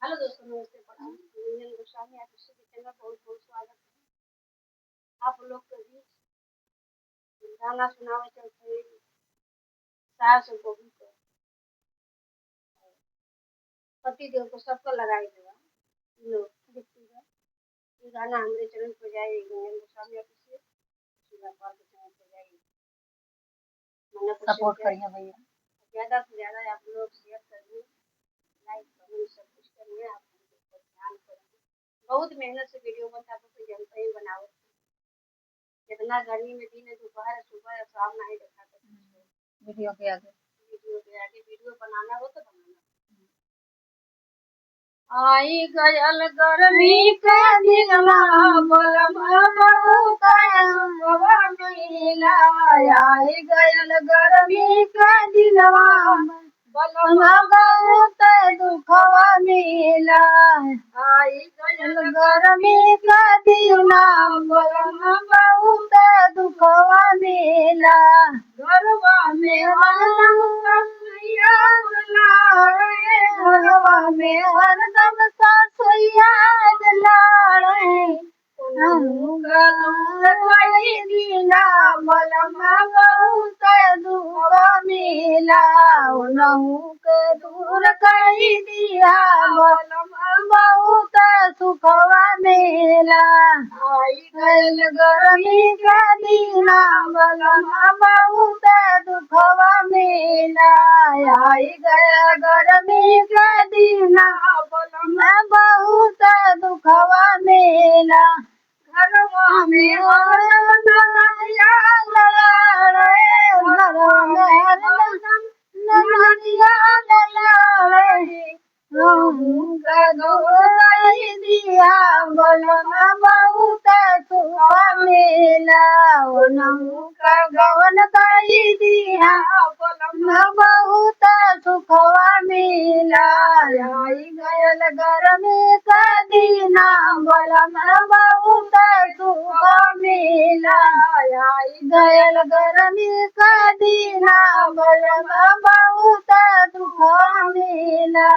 Hello दोस्तों, नमस्ते। प्रणाम। रंजन गोस्वामी आप सभी चैनल बहुत बहुत स्वागत है। आप लोग के बीच गाना सुनावे चलते सास और बहू को, पति देव को सबको लगाई देगा लोग देखती है। ये गाना हमारे चैनल पर जाए, रंजन गोस्वामी आप से पाल के चैनल पर जाइए, सपोर्ट करिए भैया। ज़्यादा से ज़्यादा आप लोग शेयर करिए, लाइक करिए, सब कुछ करिए। आप ध्यान करिए, बहुत मेहनत से वीडियो बनता है, तो जनता ही बनाओ। कितना गर्मी में दिन है, दोपहर सुबह शाम नहीं देखा करते वीडियो के आगे वीडियो बनाना हो तो बनाना। आई गयल गर्मी के दिनवा बलमा बहुत हवा मिला। आई गयल गर्मी के दिनवा बलमा बहुत दुखवा मिला। आई गयल गर्मी के दिनवा बलमा बहुत दुखवा मिला। घरवा में घरवा में हरदम सासुया लाड़े दीना बलमा बहुत दूर मिला। नहू के दूर कही दिया बलमा बहुत सुखवा मिला। आई गयल गर्मी के दीना बलमा बहुत दुखवा मिला। आई गया गर्मी के दीना बलमा बहुत दुखवा मिला। घरवा में नदिया लड़े, घरवा में नदिया लड़े, नहू का दूर दिया बलमा बहुत सुखवा मिला। नहू का गवन कही दिया बलमा बहुत सुखवा मिला। आई गयल गर्मी का दीना बलमा बहुत सुखवा मिला। आई गयल गर्मी का दीना बलमा बहुत सुखवा मिला।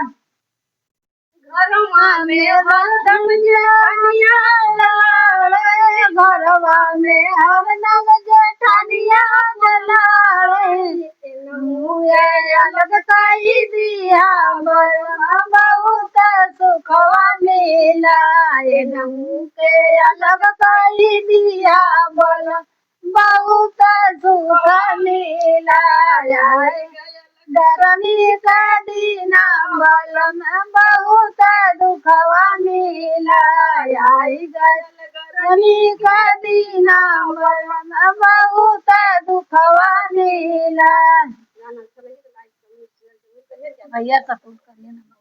घरवा में हरदम जेठानिया लाड़े, घरवा में हरदम जेठानिया लाड़े, अलग कही दिया बलमा बहुत सुखवा मिला। नहू के अलग कही दिया बलमा बहुत सुख मिला। गर्मी का दीना बलमा बहुत दुखवा मिला। आई गयल गर्मी का दीना बलमा बहुत दुखवा मिला। भैया सपोर्ट करिए ना।